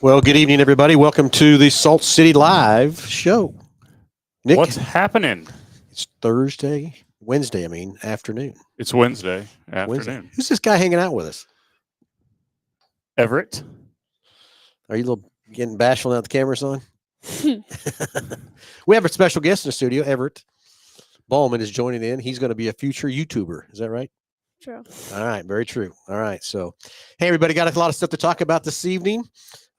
Well, good evening, everybody. Welcome to the Salt City Live show. Nick, What's happening? it's Wednesday, afternoon. It's Wednesday Wednesday. afternoon. Who's this guy hanging out with us? Everett. Are you getting bashful now that the camera's on? We have a special guest in the studio. Everett Ballman is joining in. He's going to be a future YouTuber. Is that right? True. All right. Very true. All right. So, hey, everybody, got a lot of stuff to talk about this evening.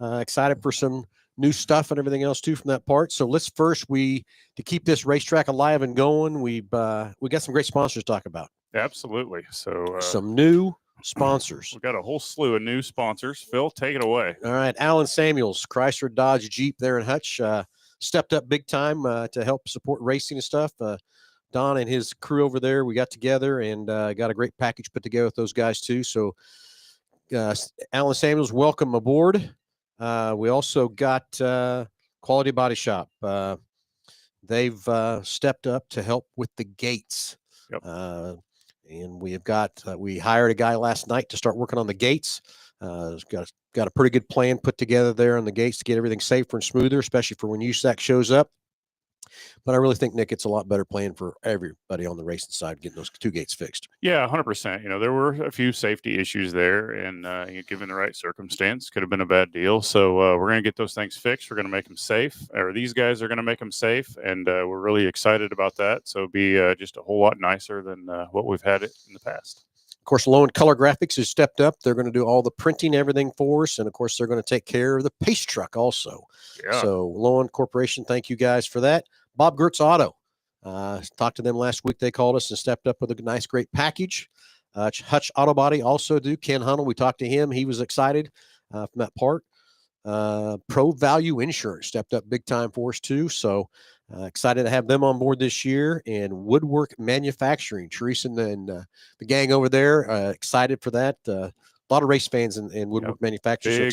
Excited for some new stuff and everything else too from that part. So let's first to keep this racetrack alive and going. We got some great sponsors to talk about. Absolutely. So Some new sponsors. We've got a whole slew of new sponsors. Phil, take it away. All right, Alan Samuels, Chrysler Dodge Jeep there in Hutch, stepped up big time to help support racing and stuff. Don and his crew over there, we got together and got a great package put together with those guys too. So Alan Samuels, welcome aboard. We also got Quality Body Shop. They've stepped up to help with the gates. Yep. And we have we hired a guy last night to start working on the gates. Got a pretty good plan put together there on the gates to get everything safer and smoother, especially for when USAC shows up. But I really think, Nick, it's a lot better plan for everybody on the racing side getting those two gates fixed. Yeah, 100%. There were a few safety issues there, and given the right circumstance, could have been a bad deal. So we're going to get those things fixed. We're going to make them safe, or these guys are going to make them safe, and we're really excited about that. So it'll be just a whole lot nicer than what we've had it in the past. Of course, Low and Color Graphics has stepped up. They're going to do all the printing, everything for us. And, of course, they're going to take care of the pace truck also. Yeah. So, Low and Corporation, thank you guys for that. Bob Gertz Auto. Talked to them last week. They called us and stepped up with a nice, great package. Hutch Auto Body also do. Ken Hunnell, we talked to him. He was excited from that part. Pro Value Insurance stepped up big time for us too. So, excited to have them on board this year. And Woodwork Manufacturing, Teresa and the gang over there, excited for that. A lot of race fans in Woodwork Manufacturing.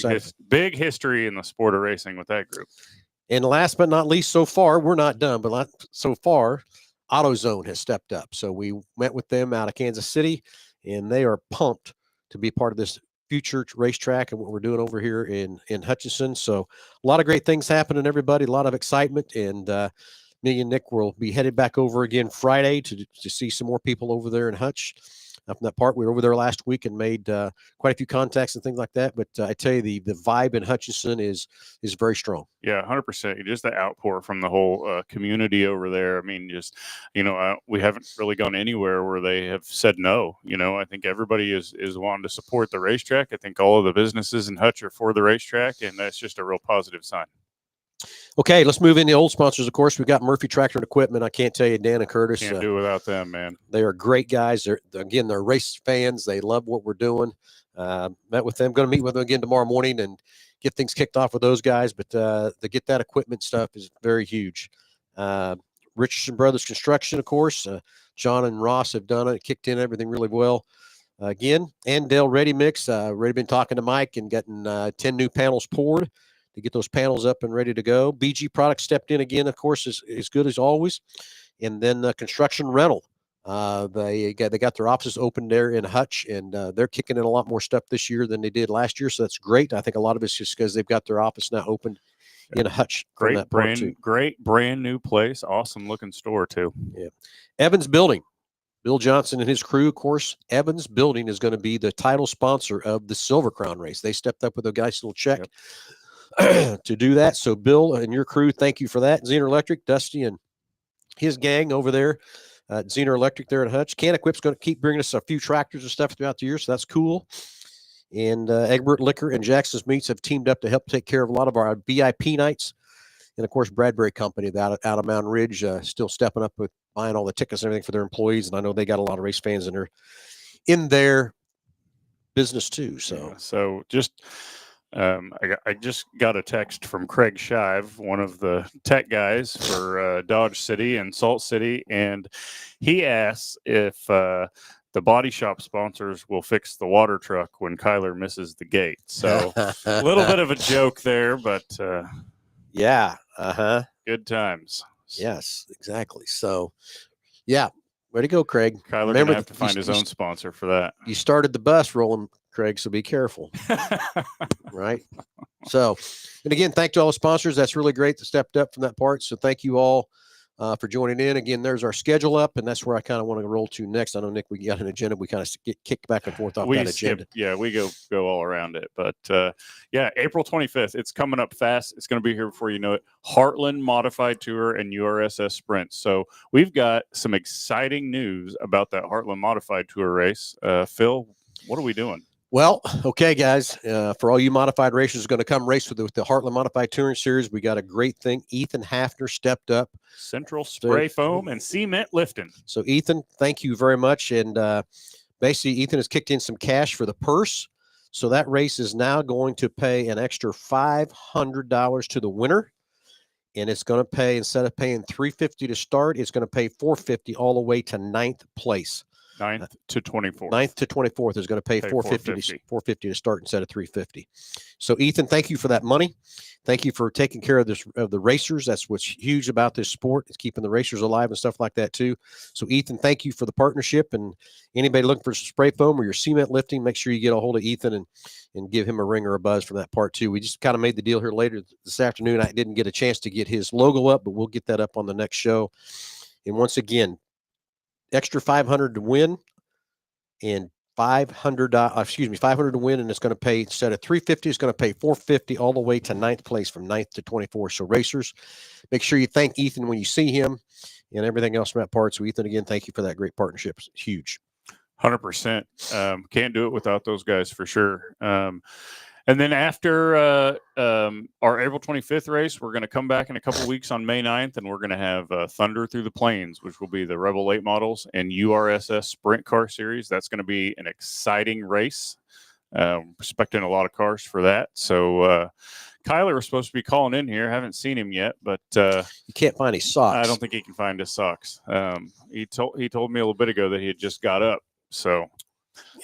Big history in the sport of racing with that group. And last but not least, so far, we're not done, but so far, AutoZone has stepped up. So we met with them out of Kansas City, and they are pumped to be part of this future racetrack and what we're doing over here in Hutchinson. So a lot of great things happening, everybody, a lot of excitement. And me and Nick will be headed back over again Friday to see some more people over there in Hutch. From that part, we were over there last week and made quite a few contacts and things like that. But I tell you, the vibe in Hutchinson is very strong. Yeah, 100%. Just the outpour from the whole community over there. I mean, just, we haven't really gone anywhere where they have said no. I think everybody is wanting to support the racetrack. I think all of the businesses in Hutch are for the racetrack, and that's just a real positive sign. Okay, let's move into old sponsors. Of course, we've got Murphy Tractor and Equipment. I can't tell you, Dan and Curtis. Can't do without them, man. They are great guys. They're race fans. They love what we're doing. Met with them. Going to meet with them again tomorrow morning and get things kicked off with those guys. But to get that equipment stuff is very huge. Richardson Brothers Construction, of course. John and Ross have done it. Kicked in everything really well. Again, Andale Ready Mix. Already been talking to Mike and getting 10 new panels poured to get those panels up and ready to go. BG Products stepped in again, of course, as good as always. And then Construction Rental. They got their offices open there in Hutch, and they're kicking in a lot more stuff this year than they did last year. So that's great. I think a lot of it's just because they've got their office now open in Hutch. Great brand new place. Awesome looking store too. Yeah. Evans Building. Bill Johnson and his crew, of course. Evans Building is going to be the title sponsor of the Silver Crown race. They stepped up with a nice little check. Yep. To do that. So Bill and your crew, thank you for that. Zener Electric, Dusty and his gang over there at Zener Electric there at Hutch. Can Equip's going to keep bringing us a few tractors and stuff throughout the year, so that's cool. And Egbert Liquor and Jackson's Meats have teamed up to help take care of a lot of our VIP nights. And, of course, Bradbury Company out of Mountain Ridge still stepping up with buying all the tickets and everything for their employees. And I know they got a lot of race fans in their business too. So just... I just got a text from Craig Shive, one of the tech guys for Dodge City and Salt City, and he asks if the body shop sponsors will fix the water truck when Kyler misses the gate. So a little bit of a joke there, but yeah, good times. Yes, exactly. So, yeah, way to go, Craig. Kyler gonna have to find his own sponsor for that. You started the bus rolling, Craig, so be careful. Right? So, and again, thank to all the sponsors. That's really great that stepped up from that part. So thank you all for joining in. Again, there's our schedule up, and that's where I kind of want to roll to next. I know, Nick, we got an agenda. We kind of get kicked back and forth off that agenda. Yeah, we go all around it. But yeah, April 25th, it's coming up fast. It's going to be here before you know it. Heartland Modified Tour and URSS Sprint. So we've got some exciting news about that Heartland Modified Tour race. Phil, what are we doing? Well, okay, guys, for all you modified racers going to come race with the Heartland Modified Touring Series, we got a great thing. Ethan Hafner stepped up. Central Spray Foam and Cement Lifting. So, Ethan, thank you very much. And basically, Ethan has kicked in some cash for the purse. So that race is now going to pay an extra $500 to the winner. And it's going to pay, instead of paying $350 to start, it's going to pay $450 all the way to 9th place. 9th to 24th. 9th to 24th is going to pay $450 to start instead of $350. So, Ethan, thank you for that money. Thank you for taking care of the racers. That's what's huge about this sport. It's keeping the racers alive and stuff like that too. So, Ethan, thank you for the partnership. And anybody looking for spray foam or your cement lifting, make sure you get a hold of Ethan and give him a ring or a buzz from that part too. We just kind of made the deal here later this afternoon. I didn't get a chance to get his logo up, but we'll get that up on the next show. And once again, extra $500 to win. And $500 to win, and it's going to pay, instead of $350, it's going to pay $450 all the way to 9th place from 9th to 24. So, racers, make sure you thank Ethan when you see him and everything else from that part. So, Ethan, again, thank you for that great partnership. It's huge. 100%. Can't do it without those guys for sure. And then after our April 25th race, we're going to come back in a couple weeks on May 9th, and we're going to have Thunder Through the Plains, which will be the Rebel late models and URSS Sprint Car Series. That's going to be an exciting race. Expecting a lot of cars for that. So Kyler was supposed to be calling in here. Haven't seen him yet, but you can't find his socks. I don't think he can find his socks. He told me a little bit ago that he had just got up. So.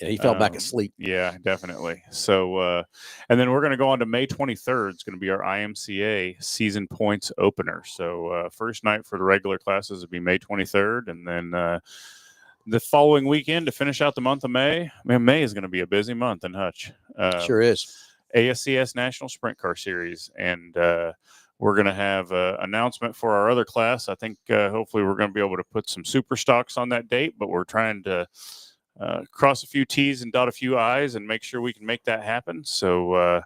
Yeah, he fell back asleep. Yeah, definitely. So, and then we're going to go on to May 23rd. It's going to be our IMCA season points opener. So, first night for the regular classes will be May 23rd. And then the following weekend to finish out the month of May. Man, May is going to be a busy month in Hutch. Sure is. ASCS National Sprint Car Series. And we're going to have an announcement for our other class. I think hopefully we're going to be able to put some super stocks on that date, but we're trying to cross a few T's and dot a few I's and make sure we can make that happen. So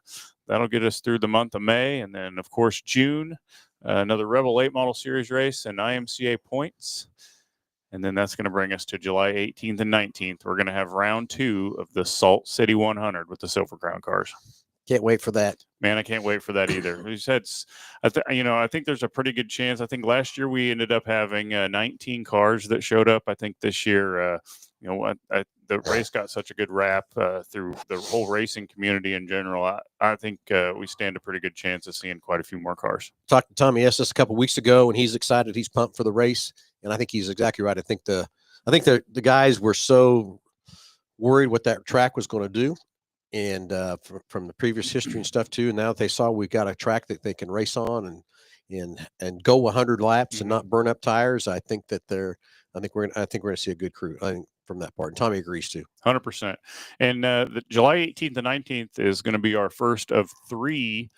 that'll get us through the month of May. And then, of course, June, another Rebel late model series race and IMCA points. And then that's going to bring us to July 18th and 19th. We're going to have round 2 of the Salt City 100 with the Silver Crown cars. Can't wait for that. Man, I can't wait for that either. We said, I think there's a pretty good chance. I think last year we ended up having 19 cars that showed up. I think this year, the race got such a good rap through the whole racing community in general. I think we stand a pretty good chance of seeing quite a few more cars. Talked to Tommy Estes a couple weeks ago, and he's excited. He's pumped for the race, and I think he's exactly right. I think the guys were so worried what that track was going to do. And from the previous history and stuff too, and now that they saw we've got a track that they can race on and go 100 laps and not burn up tires, I think we're going to see a good crew. I think from that part, and Tommy agrees too. 100%. And the July 18th and 19th is going to be our first of 3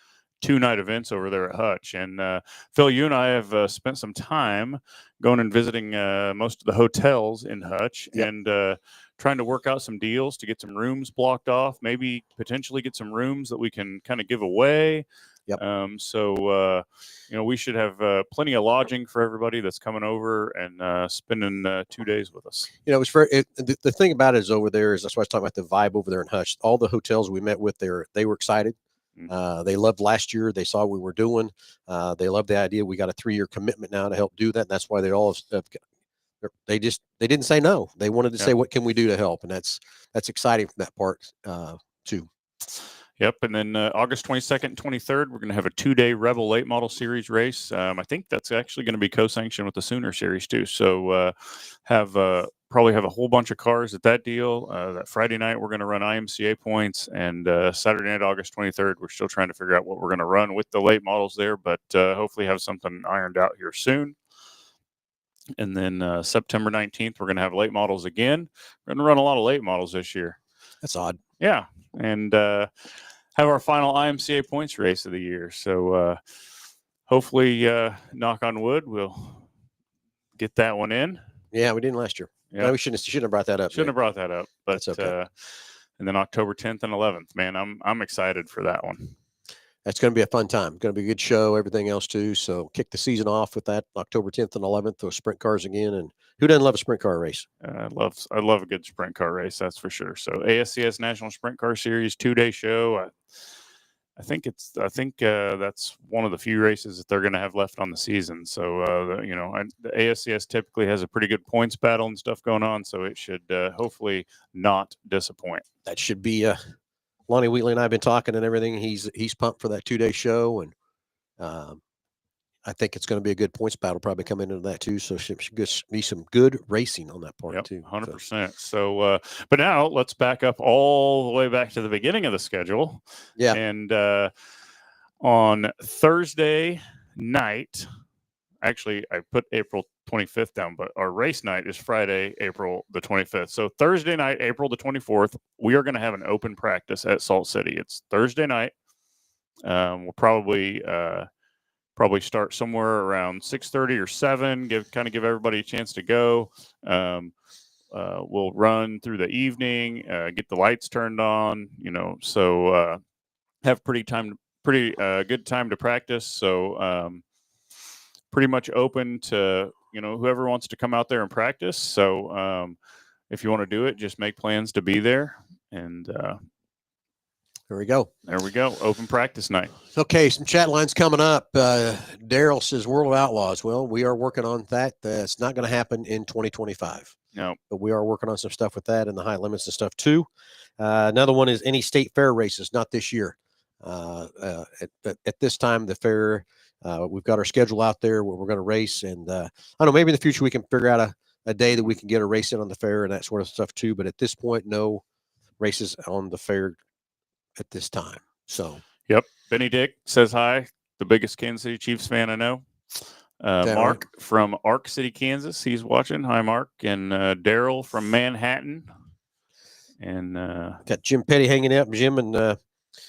2-night events over there at Hutch. And Phil, you and I have spent some time going and visiting most of the hotels in Hutch. Yep. And trying to work out some deals to get some rooms blocked off, maybe potentially get some rooms that we can kind of give away. Yep. So we should have plenty of lodging for everybody that's coming over and spending 2 days with us. It's the thing about it is over there is, that's why I was talking about the vibe over there in Hutch. All the hotels we met with there, they were excited. They loved last year. They saw what we were doing. They loved the idea. We got a 3-year commitment now to help do that. And that's why they didn't say no. They wanted to say, what can we do to help? And that's exciting from that part too. Yep. And then August 22nd and 23rd, we're going to have a 2-day Rebel late model series race. I think that's actually going to be co-sanctioned with the Sooner series too. So probably have a whole bunch of cars at that deal. That Friday night, we're going to run IMCA points, and Saturday night, August 23rd, we're still trying to figure out what we're going to run with the late models there, but hopefully have something ironed out here soon. And then September 19th, we're going to have late models again. We're going to run a lot of late models this year. That's odd. Yeah. And have our final IMCA points race of the year. So hopefully, knock on wood, we'll get that one in. Yeah, we didn't last year. Yeah, no, we shouldn't have brought that up. Shouldn't have brought that up, but that's okay. And then October 10th and 11th, man, I'm excited for that one. That's going to be a fun time. Going to be a good show. Everything else too. So kick the season off with that October 10th and 11th. Those sprint cars again. And who doesn't love a sprint car race? I love a good sprint car race. That's for sure. So ASCS National Sprint Car Series 2-day show. I think that's one of the few races that they're going to have left on the season. So the ASCS typically has a pretty good points battle and stuff going on. So it should hopefully not disappoint. That should be Lonnie Wheatley and I have been talking and everything. He's pumped for that 2-day show, and I think it's going to be a good points battle. Probably come into that too. So should be some good racing on that part too. 100%. So, but now let's back up all the way back to the beginning of the schedule. Yeah. And on Thursday night, actually, I put April 25th down, but our race night is Friday, April the 25th. So Thursday night, April the 24th, we are going to have an open practice at Salt City. It's Thursday night. We'll probably start somewhere around 6:30 or 7. Give everybody a chance to go. We'll run through the evening, get the lights turned on. So have pretty good time to practice. So pretty much open to whoever wants to come out there and practice. So if you want to do it, just make plans to be there. And there we go. Open practice night. Okay, some chat lines coming up. Daryl says World of Outlaws. Well, we are working on that. It's not going to happen in 2025. No. But we are working on some stuff with that and the high limits and stuff too. Another one is any state fair races, not this year. At this time, the fair, we've got our schedule out there where we're going to race. And I don't know, maybe in the future we can figure out a day that we can get a race in on the fair and that sort of stuff too. But at this point, no races on the fair at this time. So, yep. Benny Dick says hi, the biggest Kansas City Chiefs fan I know. Mark from Ark City, Kansas, he's watching. Hi, Mark. And Daryl from Manhattan. And got Jim Petty hanging out.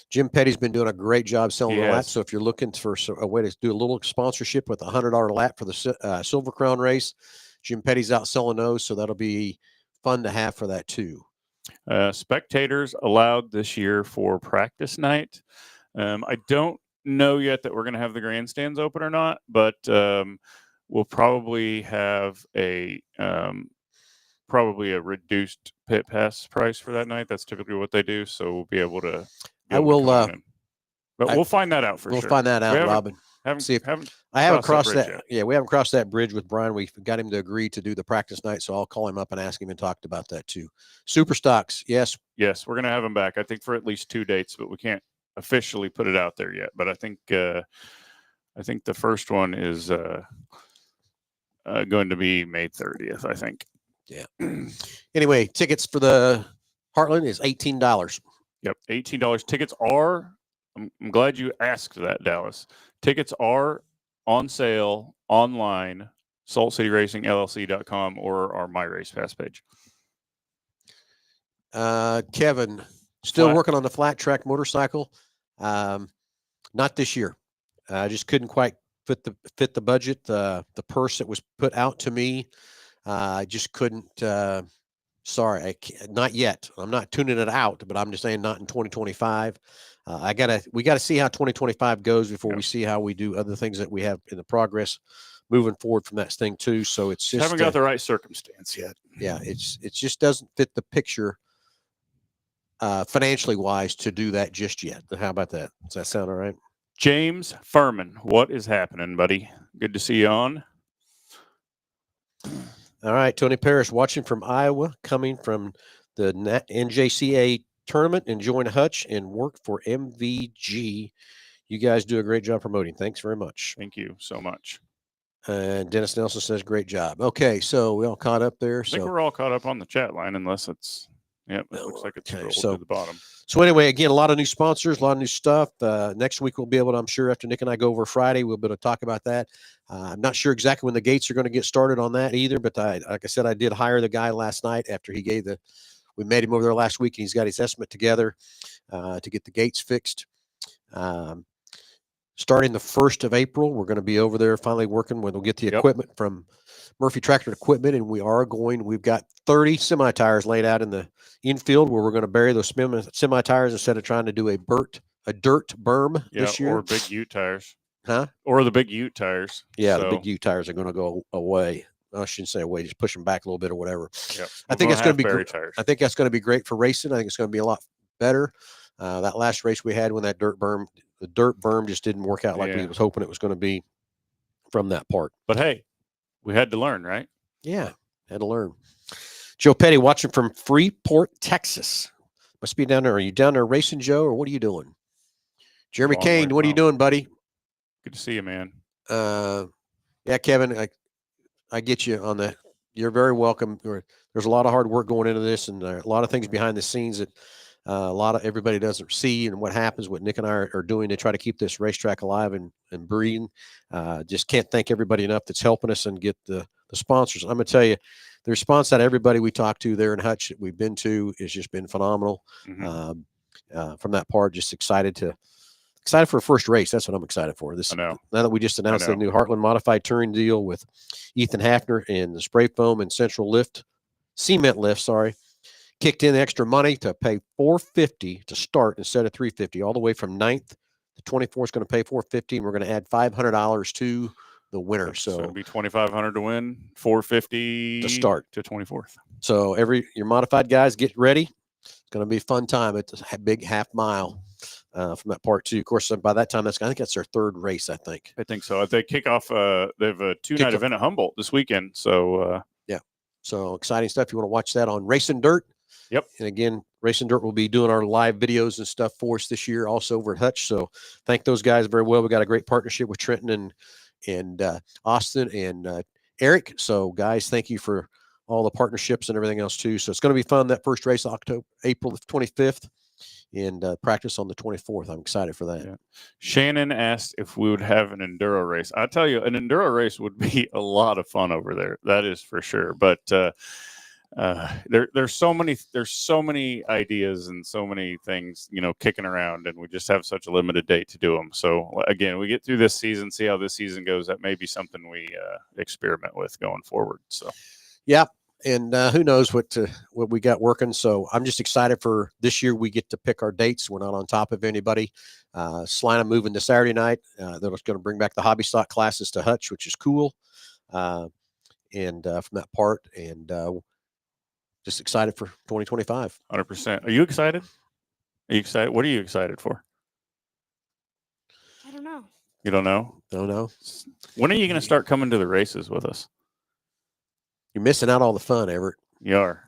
Jim Petty's been doing a great job selling the lap. So if you're looking for a way to do a little sponsorship with a $100 lap for the Silver Crown race, Jim Petty's out selling those. So that'll be fun to have for that too. Spectators allowed this year for practice night. I don't know yet that we're going to have the grandstands open or not, but we'll probably have a reduced pit pass price for that night. That's typically what they do, so we'll be able to. We'll find that out for sure. We'll find that out, Robin. I haven't crossed that. Yeah, we haven't crossed that bridge with Brian. We got him to agree to do the practice night, so I'll call him up and ask him and talk about that too. Super Stocks, yes, we're going to have him back. I think for at least 2 dates, but we can't officially put it out there yet. But I think the first one is going to be May 30th. I think. Yeah. Anyway, tickets for the Heartland is $18. Yep, $18. Tickets are. I'm glad you asked that, Dallas. Tickets are on sale online, saltcityracingllc.com or our My Race Pass page. Kevin, still working on the flat track motorcycle. Not this year. I just couldn't quite fit the budget. The purse that was put out to me, I just couldn't. Sorry, not yet. I'm not tuning it out, but I'm just saying not in 2025. We gotta see how 2025 goes before we see how we do other things that we have in the progress moving forward from that thing too. So it's just haven't got the right circumstance yet. Yeah, it just doesn't fit the picture financially wise to do that just yet. How about that? Does that sound all right? James Furman, what is happening, buddy? Good to see you on. All right, Tony Parrish watching from Iowa, coming from the NJCA tournament, enjoying Hutch and work for MVG. You guys do a great job promoting. Thanks very much. Thank you so much. And Dennis Nelson says, great job. Okay, so we all caught up there. I think we're all caught up on the chat line, unless it's, it looks like it's scrolled to the bottom. So anyway, again, a lot of new sponsors, a lot of new stuff. Next week we'll be able to, I'm sure after Nick and I go over Friday, we'll be able to talk about that. I'm not sure exactly when the gates are going to get started on that either, but like I said, I did hire the guy last night after we met him over there last week and he's got his estimate together. to get the gates fixed. Starting the 1st of April, we're going to be over there finally working. We'll get the equipment from Murphy Tractor Equipment, and we've got 30 semi-tires laid out in the infield where we're going to bury those semi-tires instead of trying to do a dirt berm this year. Or big ute tires. Huh? Or the big ute tires. Yeah, the big ute tires are going to go away. I shouldn't say away, just push them back a little bit or whatever. Yep. I think that's going to be great. I think that's going to be great for racing. I think it's going to be a lot better. That last race we had when the dirt berm just didn't work out like we was hoping it was going to be from that part. But hey, we had to learn, right? Yeah, had to learn. Joe Petty watching from Freeport, Texas. Must be down there. Are you down there racing, Joe, or what are you doing? Jeremy Kane, what are you doing, buddy? Good to see you, man. Yeah, Kevin, I get you on that. You're very welcome. There's a lot of hard work going into this, and a lot of things behind the scenes that a lot of everybody doesn't see, and what happens, what Nick and I are doing to try to keep this racetrack alive and breathing. Just can't thank everybody enough that's helping us and get the sponsors. I'm going to tell you, the response out of everybody we talked to there in Hutch that we've been to has just been phenomenal. Mm-hmm. From that part, just excited for a first race. That's what I'm excited for. Now that we just announced the new Heartland Modified Touring deal with Ethan Hafner and the spray foam and cement lift, kicked in extra money to pay $450 to start instead of $350, all the way from 9th to 24th is going to pay $450, and we're going to add $500 to the winner. So it'll be $2,500 to win, $450 to start to 24th. So your modified guys, get ready. It's going to be a fun time at the big half mile from that part too. Of course, by that time, I think that's their third race. I think so. They kick off. They have a 2-night event at Humboldt this weekend. So so exciting stuff. If you want to watch that on Racing Dirt. Yep. And again, Racing Dirt will be doing our live videos and stuff for us this year, also over at Hutch. So thank those guys very well. We got a great partnership with Trenton and Austin and Eric. So guys, thank you for all the partnerships and everything else too. So it's going to be fun. That first race, April the 25th, and practice on the 24th. I'm excited for that. Yeah. Shannon asked if we would have an enduro race. I tell you, an enduro race would be a lot of fun over there. That is for sure. But there's so many ideas and so many things, kicking around, and we just have such a limited date to do them. So again, we get through this season, see how this season goes. That may be something we experiment with going forward. So, yeah. And who knows what we got working. So I'm just excited for this year. We get to pick our dates. We're not on top of anybody. Slina moving to Saturday night. They're going to bring back the hobby stock classes to Hutch, which is cool. And from that part, and just excited for 2025. 100%. Are you excited? Are you excited? What are you excited for? I don't know. You don't know? Don't know. When are you going to start coming to the races with us? You're missing out all the fun, Everett. You are.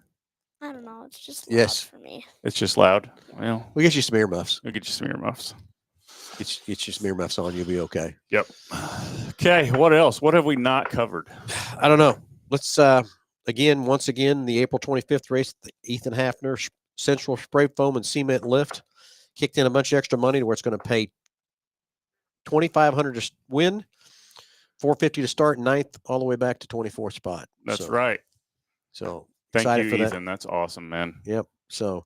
I don't know. It's just loud for me. It's just loud. Well, we'll get you some earmuffs. We'll get you some earmuffs. Get you some earmuffs on. You'll be okay. Yep. Okay. What else? What have we not covered? I don't know. Let's once again, the April 25th race, the Ethan Hafner Central Spray Foam and Cement Lift kicked in a bunch of extra money to where it's going to pay $2,500 to win, $450 to start, 9th all the way back to 24th spot. That's right. So thank excited you, for Ethan. That's awesome, man. Yep. So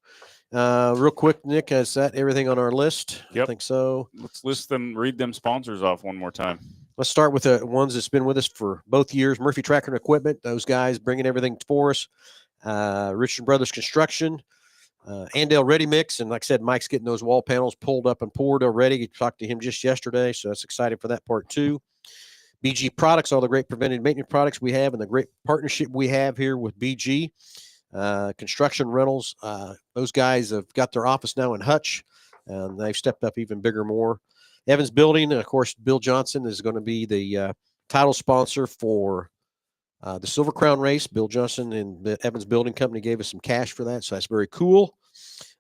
real quick, Nick, is that everything on our list? Yep. I think so. Let's read them sponsors off one more time. Let's start with the ones that's been with us for both years. Murphy Tractor and Equipment, those guys bringing everything for us. Richard Brothers Construction, Andale Ready Mix, and like I said, Mike's getting those wall panels pulled up and poured already. You talked to him just yesterday, so that's exciting for that part too. BG Products, all the great preventive maintenance products we have and the great partnership we have here with BG. Construction Rentals, those guys have got their office now in Hutch, and they've stepped up even bigger more. Evans Building, and of course, Bill Johnson is going to be the title sponsor for the Silver Crown race. Bill Johnson and the Evans Building Company gave us some cash for that, so that's very cool.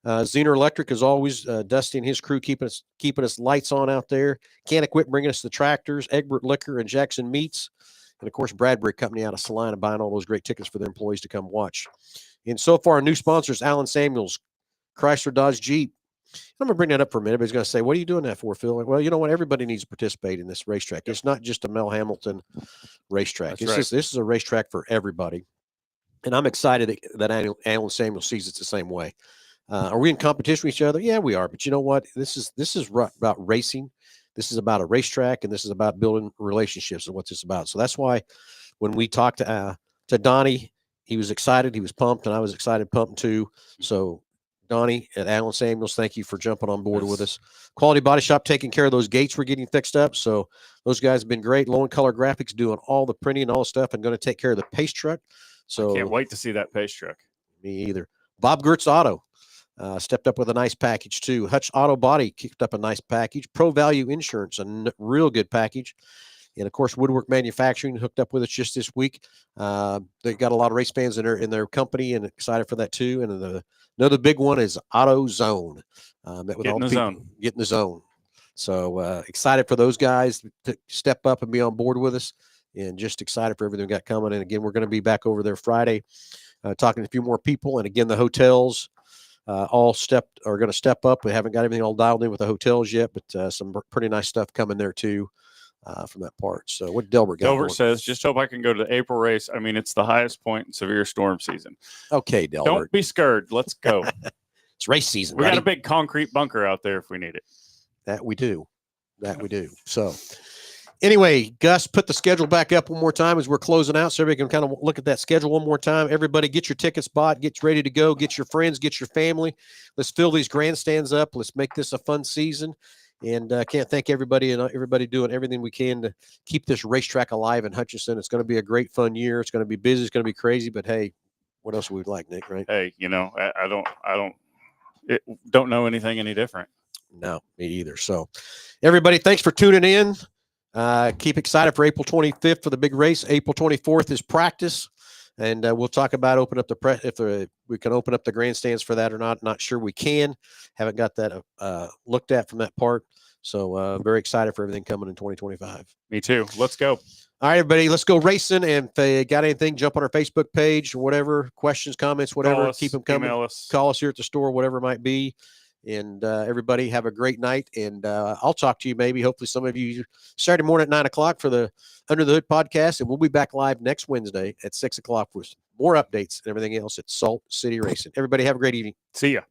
Zener Electric is always Dusty and his crew keeping us lights on out there. Can't Equip bringing us the tractors. Egbert Liquor and Jackson Meats, and of course, Bradbury Company out of Salina buying all those great tickets for their employees to come watch. And so far, new sponsors: Alan Samuels, Chrysler Dodge Jeep. I'm going to bring that up for a minute. Everybody's going to say, what are you doing that for, Phil? Well, you know what? Everybody needs to participate in this racetrack. It's not just a Mel Hamilton racetrack. This is a racetrack for everybody. And I'm excited that Alan Samuel sees it the same way. Are we in competition with each other? Yeah, we are. But you know what? This is about racing. This is about a racetrack, and this is about building relationships and what this is about. So that's why when we talked to Donnie, he was excited, he was pumped, and I was excited, pumped too. So Donnie and Alan Samuels, thank you for jumping on board with us. Quality Body Shop taking care of those gates we're getting fixed up. So those guys have been great. Low and Color Graphics doing all the printing and all the stuff, and going to take care of the pace truck. So I can't wait to see that pace truck. Me either. Bob Gertz Auto stepped up with a nice package too. Hutch Auto Body kicked up a nice package. Pro Value Insurance, a real good package. And of course, Woodwork Manufacturing hooked up with us just this week. They got a lot of race fans in their company, and excited for that too. And another big one is Auto Zone. Met with Get all in the the people. zone. Get in the zone. So excited for those guys to step up and be on board with us, and just excited for everything we got coming. And again, we're going to be back over there Friday, talking to a few more people. And again, the hotels are going to step up. We haven't got everything all dialed in with the hotels yet, but some pretty nice stuff coming there too. From that part. So what Delbert got? Delbert says, just hope I can go to the April race. I mean, it's the highest point in severe storm season. Okay, Delbert. Don't be scared. Let's go. It's race season. We buddy. got a big concrete bunker out there if we need it. That we do. So anyway, Gus, put the schedule back up one more time as we're closing out, so everybody can kind of look at that schedule one more time. Everybody get your tickets bought, get ready to go, get your friends, get your family. Let's fill these grandstands up. Let's make this a fun season. And can't thank everybody and everybody doing everything we can to keep this racetrack alive in Hutchinson. It's going to be a great, fun year. It's going to be busy. It's going to be crazy. But hey, what else would we like, Nick? Right? Hey, I don't know anything any different. No, me either. So, everybody, thanks for tuning in. Keep excited for April 25th for the big race. April 24th is practice. And we'll talk about open up if we can open up the grandstands for that or not. Not sure we can. Haven't got that looked at from that part. So very excited for everything coming in 2025. Me too. Let's go. All right, everybody, let's go racing. And if you got anything, jump on our Facebook page or whatever, questions, comments, whatever. Keep them coming. Email us. Call us here at the store, whatever it might be. And everybody have a great night. And I'll talk to you hopefully some of you Saturday morning at 9:00 for the Under the Hood podcast. And we'll be back live next Wednesday at 6:00 with more updates and everything else at Salt City Racing. Everybody have a great evening. See ya.